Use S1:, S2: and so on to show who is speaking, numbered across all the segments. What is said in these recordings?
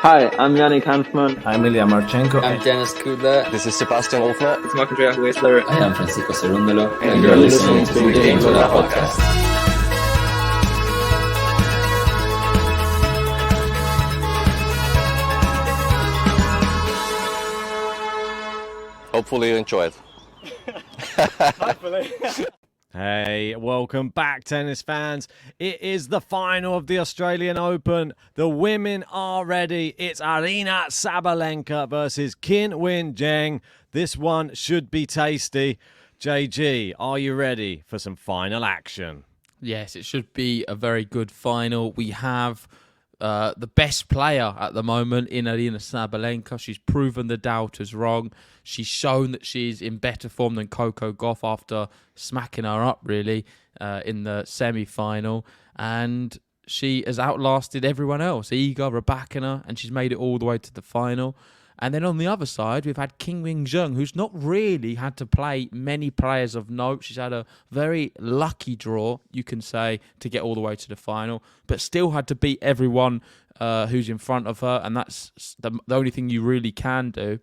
S1: Hi, I'm Yannick Hanfman.
S2: I'm Ilya Marchenko.
S3: I'm Dennis Kudla.
S4: This is Sebastian Olfner.
S1: It's Marc-Andrea Whistler.
S5: I am Francisco Cerundolo.
S1: And you're listening to the
S5: Gametolove Podcast.
S4: Hopefully you enjoy it.
S6: Hopefully. Hey, welcome back, tennis fans. It is the final of the Australian Open. The women are ready. It's Aryna Sabalenka versus Qinwen Zheng. This one should be tasty. JG, are you ready for some final action?
S3: Yes, it should be a very good final. We have the best player at the moment in Aryna Sabalenka. She's proven the doubters wrong. She's shown that she's in better form than Coco Gauff after smacking her up, really, in the semi-final. And she has outlasted everyone else, Iga, Rybakina, and she's made it all the way to the final. And then on the other side, we've had Qinwen Zheng, who's not really had to play many players of note. She's had a very lucky draw, you can say, to get all the way to the final, but still had to beat everyone who's in front of her, and that's the only thing you really can do.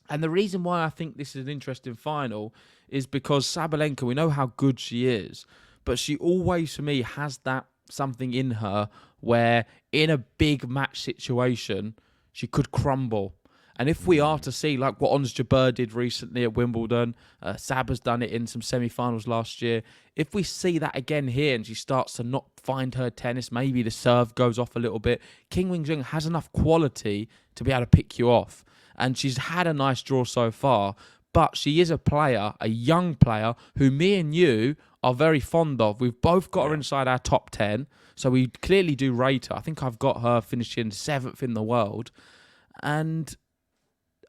S3: And the reason why I think this is an interesting final is because Sabalenka, we know how good she is, but she always, for me, has that something in her where in a big match situation, she could crumble. And if we are to see, like what Ons Jabeur did recently at Wimbledon, Saba's done it in some semi-finals last year, if we see that again here and she starts to not find her tennis, maybe the serve goes off a little bit, Qinwen Zheng has enough quality to be able to pick you off. And she's had a nice draw so far, but she is a player, a young player, who me and you are very fond of. We've both got her inside our top 10, so we clearly do rate her. I think I've got her finishing 7th in the world. And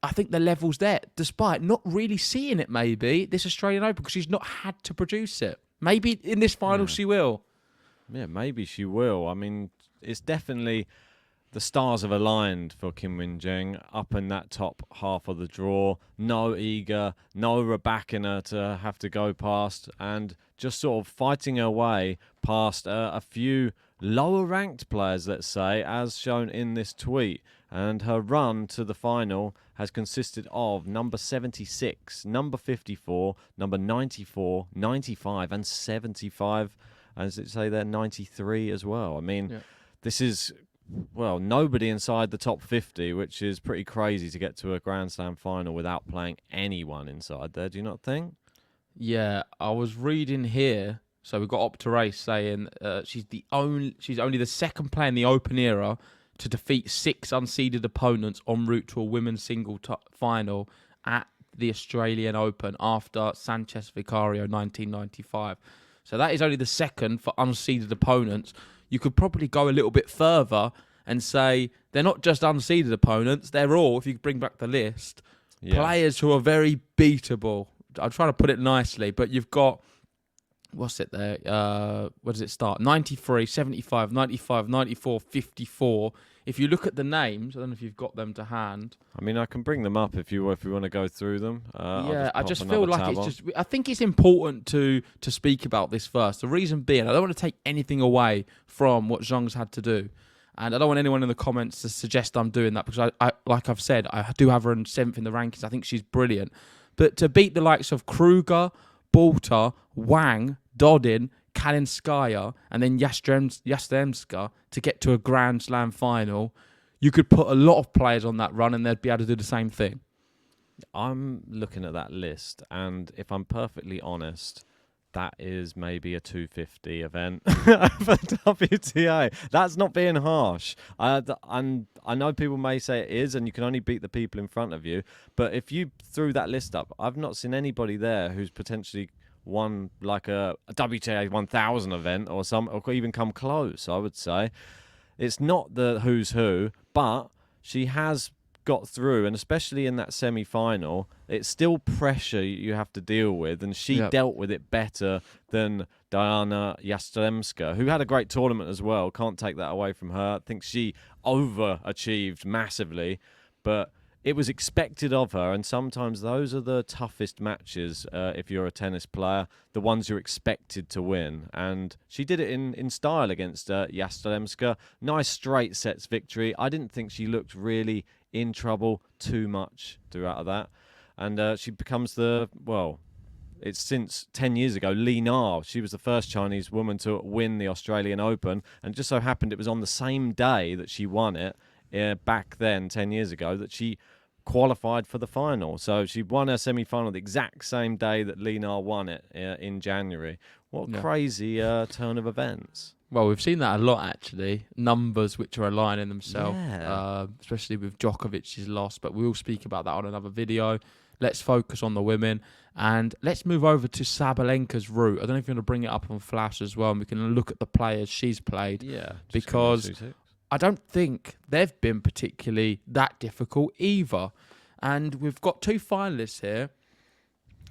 S3: I think the level's there, despite not really seeing it maybe, this Australian Open, because she's not had to produce it. Maybe in this final she will.
S6: Yeah, maybe she will. I mean, it's definitely the stars have aligned for Qinwen Zheng up in that top half of the draw. No Iga, no Rybakina to have to go past, and just sort of fighting her way past a few lower-ranked players, let's say, as shown in this tweet. And her run to the final has consisted of number 76, number 54, number 94, 95, and 75. And as it say there, 93 as well. I mean, this is, well, nobody inside the top 50, which is pretty crazy to get to a Grand Slam final without playing anyone inside there. Do you not think?
S3: Yeah, I was reading here. So we've got Opta Race saying she's only the second player in the Open era to defeat 6 unseeded opponents en route to a women's single final at the Australian Open after Sanchez Vicario 1995. So that is only the second for unseeded opponents. You could probably go a little bit further and say they're not just unseeded opponents, they're all, if you bring back the list, players who are very beatable. I'm trying to put it nicely, but you've got, what's it there? Where does it start? 93, 75, 95, 94, 54. If you look at the names, I don't know if you've got them to hand.
S6: I mean, I can bring them up if you want to go through them.
S3: I just feel like I think it's important to speak about this first. The reason being, I don't want to take anything away from what Zheng's had to do. And I don't want anyone in the comments to suggest I'm doing that, because I like I've said, I do have her in 7th in the rankings. I think she's brilliant. But to beat the likes of Kruger, Balter, Wang, Dodin, Kalinskaya, and then Yastremska to get to a Grand Slam final, you could put a lot of players on that run and they'd be able to do the same thing.
S6: I'm looking at that list, and if I'm perfectly honest, that is maybe a 250 event for WTA. That's not being harsh. I know people may say it is, and you can only beat the people in front of you. But if you threw that list up, I've not seen anybody there who's potentially won like a WTA 1000 event or even come close, I would say. It's not the who's who, but she has got through, and especially in that semi-final, it's still pressure you have to deal with, and she dealt with it better than Diana Yastremska, who had a great tournament as well. Can't take that away from her. I think she overachieved massively, but it was expected of her, and sometimes those are the toughest matches if you're a tennis player, the ones you're expected to win. And she did it in style against Yastalemska. Nice straight sets victory. I didn't think she looked really in trouble too much throughout that. And she becomes it's since 10 years ago, Li Na. She was the first Chinese woman to win the Australian Open, and just so happened it was on the same day that she won it back then, 10 years ago, that she qualified for the final. So she won her semi-final the exact same day that Li Na won it in January. What a crazy turn of events.
S3: Well, we've seen that a lot, actually. Numbers which are aligning themselves, especially with Djokovic's loss. But we'll speak about that on another video. Let's focus on the women. And let's move over to Sabalenka's route. I don't know if you want to bring it up on Flash as well, and we can look at the players she's played.
S6: Yeah.
S3: Because I don't think they've been particularly that difficult either. And we've got 2 finalists here.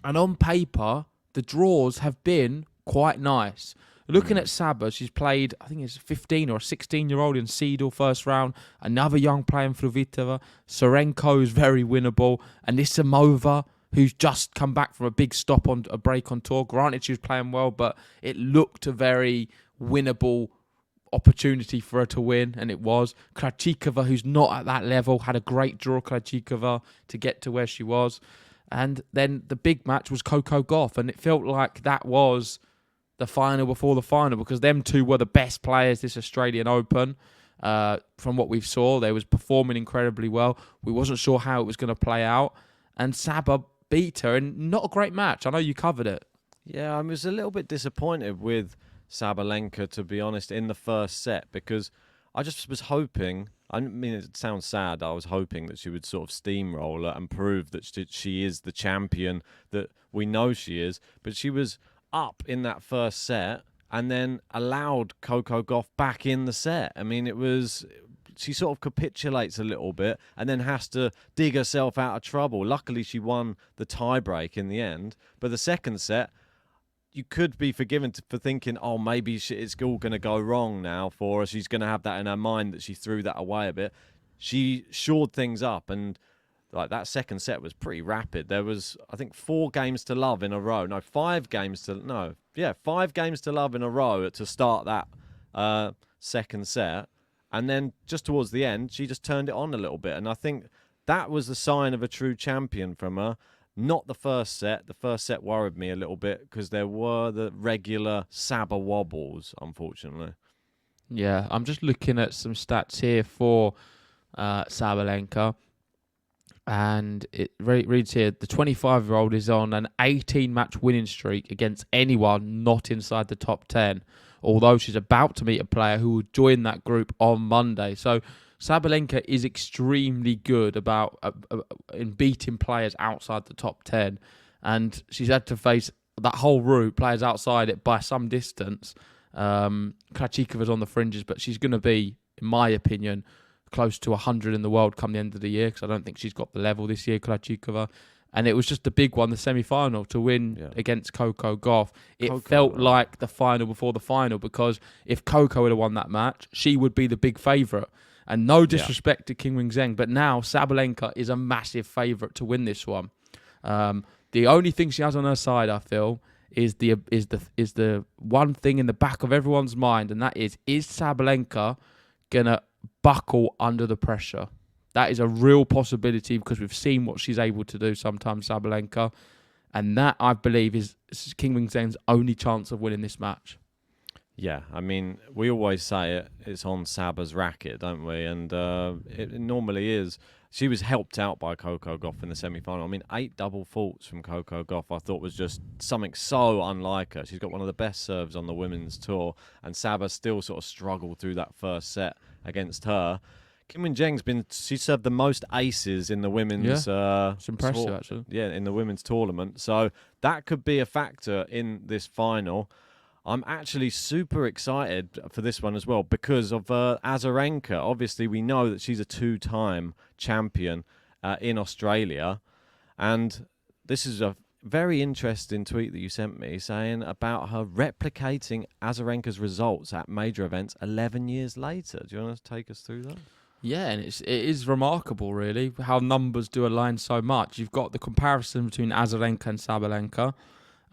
S3: And on paper, the draws have been quite nice. Looking at Saba, she's played, I think it's a 15 or a 16-year-old in Seedle first round. Another young player in Fruhvirtova. Sorenko is very winnable. Anisimova, who's just come back from a big stop on a break on tour. Granted, she was playing well, but it looked a very winnable opportunity for her to win, and it was. Krejcikova, who's not at that level, had a great draw, Krejcikova, to get to where she was. And then the big match was Coco Gauff, and it felt like that was the final before the final, because them two were the best players this Australian Open. From what we saw, they was performing incredibly well. We wasn't sure how it was going to play out, and Saba beat her in not a great match. I know you covered it.
S6: Yeah, I was a little bit disappointed with Sabalenka, to be honest, in the first set, because I just was hoping, I mean, it sounds sad, I was hoping that she would sort of steamroll her and prove that she is the champion that we know she is, but she was up in that first set and then allowed Coco Gauff back in the set. I mean, she sort of capitulates a little bit and then has to dig herself out of trouble. Luckily, she won the tiebreak in the end, but the second set, you could be forgiven for thinking, oh, maybe it's all going to go wrong now for her. She's going to have that in her mind that she threw that away a bit. She shored things up, and like that second set was pretty rapid. There was, I think, 5 games to love in a row in a row to start that second set. And then just towards the end, she just turned it on a little bit. And I think that was the sign of a true champion from her. Not the first set. The first set worried me a little bit because there were the regular Saba wobbles, unfortunately.
S3: Yeah, I'm just looking at some stats here for Sabalenka. And it reads here, the 25-year-old is on an 18-match winning streak against anyone not inside the top 10, although she's about to meet a player who will join that group on Monday. So Sabalenka is extremely good in beating players outside the top 10, and she's had to face that whole route, players outside it by some distance. Krejcikova's on the fringes, but she's going to be, in my opinion, close to 100 in the world come the end of the year, because I don't think she's got the level this year, Krejcikova. And it was just a big one, the semi-final, to win against Coco Gauff. It felt like the final before the final, because if Coco would have won that match, she would be the big favourite. And no disrespect to Qinwen Zheng, but now Sabalenka is a massive favourite to win this one. The only thing she has on her side, I feel, is the one thing in the back of everyone's mind, and that is Sabalenka gonna buckle under the pressure? That is a real possibility, because we've seen what she's able to do sometimes, Sabalenka, and that, I believe, is Qinwen Zheng's only chance of winning this match.
S6: Yeah, I mean, we always say it's on Saba's racket, don't we? And it normally is. She was helped out by Coco Gauff in the semi-final. I mean, 8 double faults from Coco Gauff I thought was just something so unlike her. She's got one of the best serves on the women's tour, and Saba still sort of struggled through that first set against her. Qinwen Zheng's she served the most aces in the women's...
S3: it's impressive, actually.
S6: Yeah, in the women's tournament. So that could be a factor in this final. I'm actually super excited for this one as well because of Azarenka. Obviously, we know that she's a 2-time champion in Australia. And this is a very interesting tweet that you sent me saying about her replicating Azarenka's results at major events 11 years later. Do you want to take us through that?
S3: Yeah, and it is remarkable, really, how numbers do align so much. You've got the comparison between Azarenka and Sabalenka,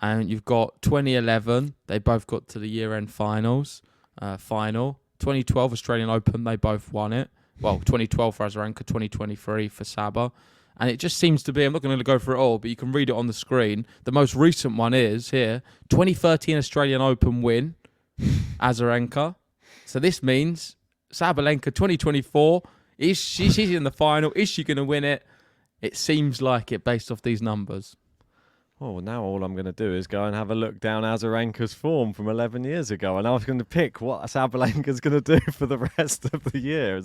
S3: and you've got 2011. They both got to the year-end final. 2012 Australian Open, they both won it. Well, 2012 for Azarenka, 2023 for Saba. And it just seems to be, I'm not going to go through it all, but you can read it on the screen. The most recent one is here, 2013 Australian Open win, Azarenka. So this means Sabalenka 2024, she's in the final. Is she going to win it? It seems like it based off these numbers.
S6: Oh, well, now all I'm going to do is go and have a look down Azarenka's form from 11 years ago, and I was going to pick what Sabalenka's going to do for the rest of the year.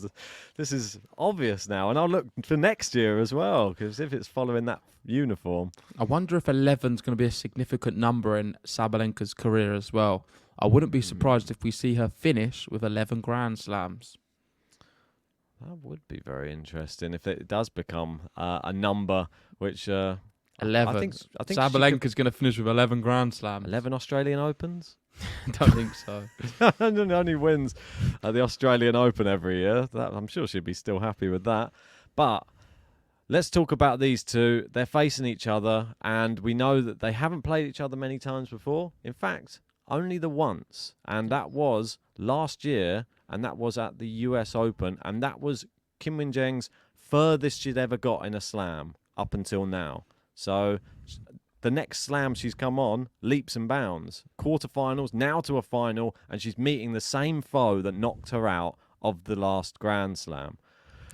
S6: This is obvious now, and I'll look for next year as well, because if it's following that uniform.
S3: I wonder if 11 is going to be a significant number in Sabalenka's career as well. I wouldn't be surprised if we see her finish with 11 Grand Slams.
S6: That would be very interesting if it does become a number which...
S3: 11.
S6: I think
S3: Sabalenka's going to finish with 11 Grand Slams.
S6: 11 Australian Opens?
S3: Don't think so.
S6: Only wins the Australian Open every year. I'm sure she'd be still happy with that. But let's talk about these two. They're facing each other, and we know that they haven't played each other many times before. In fact, only the once, and that was last year, and that was at the US Open, and that was Qinwen Zheng's furthest she'd ever got in a slam up until now. So the next slam she's come on, leaps and bounds. Quarterfinals, now to a final, and she's meeting the same foe that knocked her out of the last Grand Slam.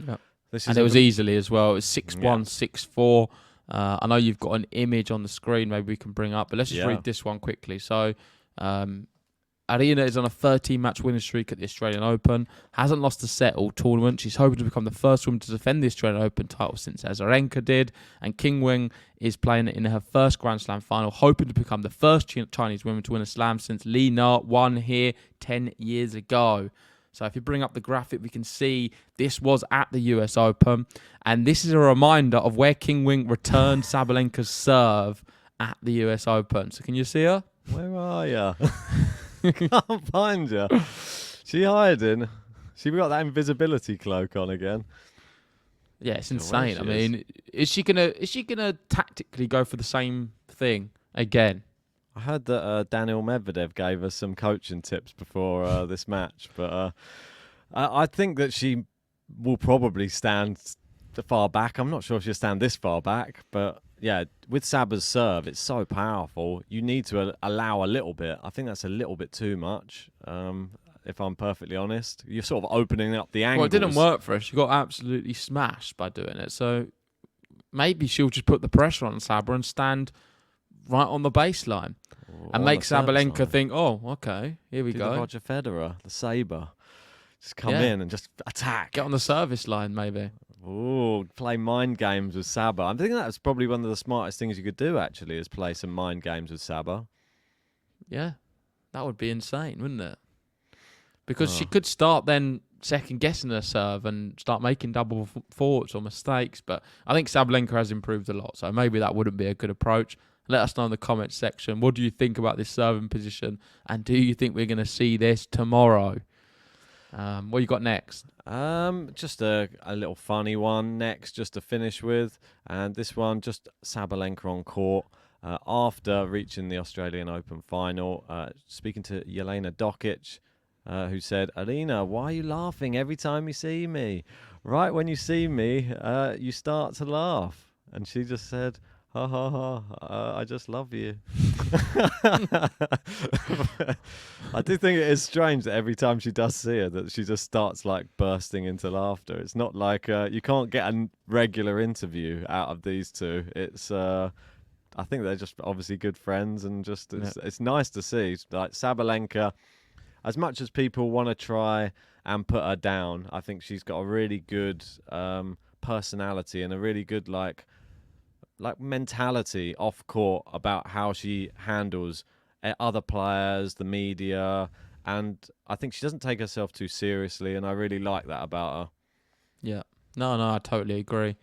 S3: Yep. And it was easily as well. It was 6-1, 6-4. I know you've got an image on the screen maybe we can bring up, but let's just read this one quickly. So Aryna is on a 13-match winning streak at the Australian Open. Hasn't lost a set all tournament. She's hoping to become the first woman to defend the Australian Open title since Azarenka did. And Qinwen is playing in her first Grand Slam final, hoping to become the first Chinese woman to win a slam since Li Na won here 10 years ago. So if you bring up the graphic, we can see this was at the US Open. And this is a reminder of where Qinwen returned Sabalenka's serve at the US Open. So can you see her?
S6: Where are you? Can't find you. She hiding. She got that invisibility cloak on again.
S3: Yeah, it's insane. I mean, is she gonna tactically go for the same thing again?
S6: I heard that Daniil Medvedev gave us some coaching tips before this match, but I think that she will probably stand far back. I'm not sure if she'll stand this far back, but yeah, with Saba's serve, it's so powerful. You need to allow a little bit. I think that's a little bit too much, if I'm perfectly honest. You're sort of opening up the angles.
S3: Well, it didn't work for her. She got absolutely smashed by doing it. So maybe she'll just put the pressure on Saba and stand right on the baseline and make Sabalenka think, oh, okay, here we go.
S6: The Roger Federer, the saber. Just come in and just attack.
S3: Get on the service line, maybe.
S6: Oh, play mind games with Saba. I'm thinking that's probably one of the smartest things you could do, actually, is play some mind games with Saba.
S3: Yeah, that would be insane, wouldn't it? Because she could start then second-guessing her serve and start making double faults or mistakes. But I think Sabalenka has improved a lot, so maybe that wouldn't be a good approach. Let us know in the comments section. What do you think about this serving position? And do you think we're going to see this tomorrow? What you got next?
S6: Just a little funny one next, just to finish with. And this one, just Sabalenka on court. After reaching the Australian Open final, speaking to Jelena Dokic, who said, Aryna, why are you laughing every time you see me? Right when you see me, you start to laugh. And she just said, ha ha ha, I just love you. I do think it is strange that every time she does see her, that she just starts like bursting into laughter. It's not like you can't get a regular interview out of these two. It's I think they're just obviously good friends, and just it's nice to see. Like Sabalenka, as much as people want to try and put her down, I think she's got a really good personality and a really good like mentality off court about how she handles other players, the media, and I think she doesn't take herself too seriously, and I really like that about her.
S3: Yeah. No, I totally agree.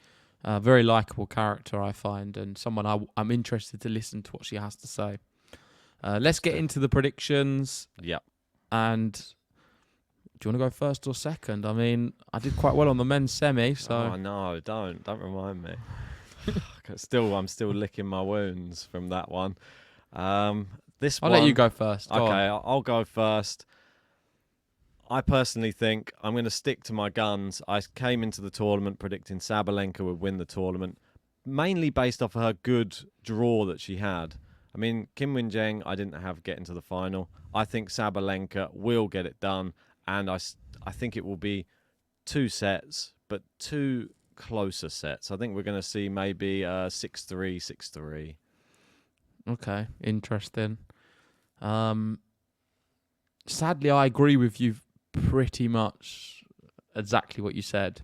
S3: Very likeable character, I find, and someone I'm interested to listen to what she has to say. Let's get into the predictions.
S6: Yeah.
S3: And Do you want to go first or second? I mean, I did quite well on the men's semi, so...
S6: Oh, no, don't remind me. I'm still licking my wounds from that one.
S3: I'll let you go first. Go
S6: Okay,
S3: on.
S6: I'll go first. I personally think I'm going to stick to my guns. I came into the tournament predicting Sabalenka would win the tournament, mainly based off of her good draw that she had. I mean, Qinwen Zheng, I didn't have get into the final. I think Sabalenka will get it done, and I think it will be 2 sets, but 2 closer sets. I think we're going to see maybe 6-3, 6-3.
S3: Okay, interesting. Sadly, I agree with you pretty much exactly what you said.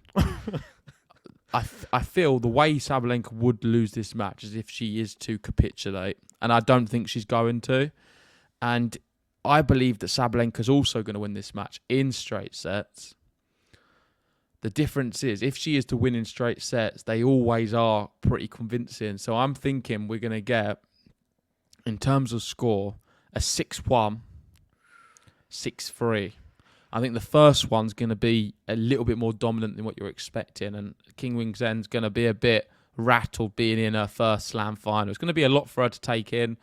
S3: I feel the way Sabalenka would lose this match is if she is to capitulate, and I don't think she's going to. And I believe that Sabalenka's also going to win this match in straight sets. The difference is, if she is to win in straight sets, they always are pretty convincing. So I'm thinking we're going to get, in terms of score, a 6-1, 6-3. I think the first one's going to be a little bit more dominant than what you're expecting, and Qinwen Zheng's going to be a bit rattled being in her first slam final. It's going to be a lot for her to take in.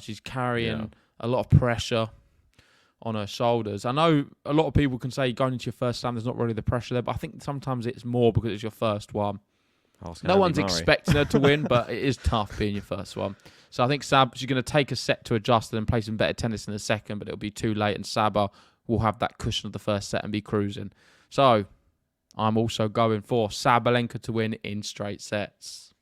S3: She's carrying a lot of pressure on her shoulders. I know a lot of people can say going into your first slam, there's not really the pressure there, but I think sometimes it's more because it's your first one. No one's expecting her to win, but it is tough being your first one. So I think she's going to take a set to adjust and then play some better tennis in the second, but it'll be too late, and Saba will have that cushion of the first set and be cruising. So I'm also going for Sabalenka to win in straight sets.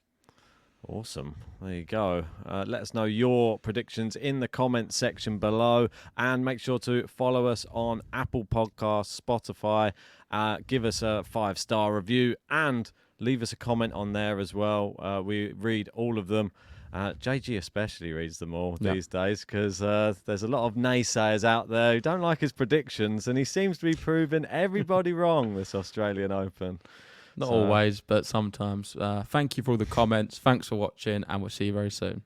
S6: Awesome. There you go. Let us know your predictions in the comments section below, and make sure to follow us on Apple Podcasts, Spotify. Give us a 5-star review and leave us a comment on there as well. We read all of them. JG especially reads them all these days, because there's a lot of naysayers out there who don't like his predictions, and he seems to be proving everybody wrong this Australian Open.
S3: Not always, but sometimes. Thank you for all the comments. Thanks for watching, and we'll see you very soon.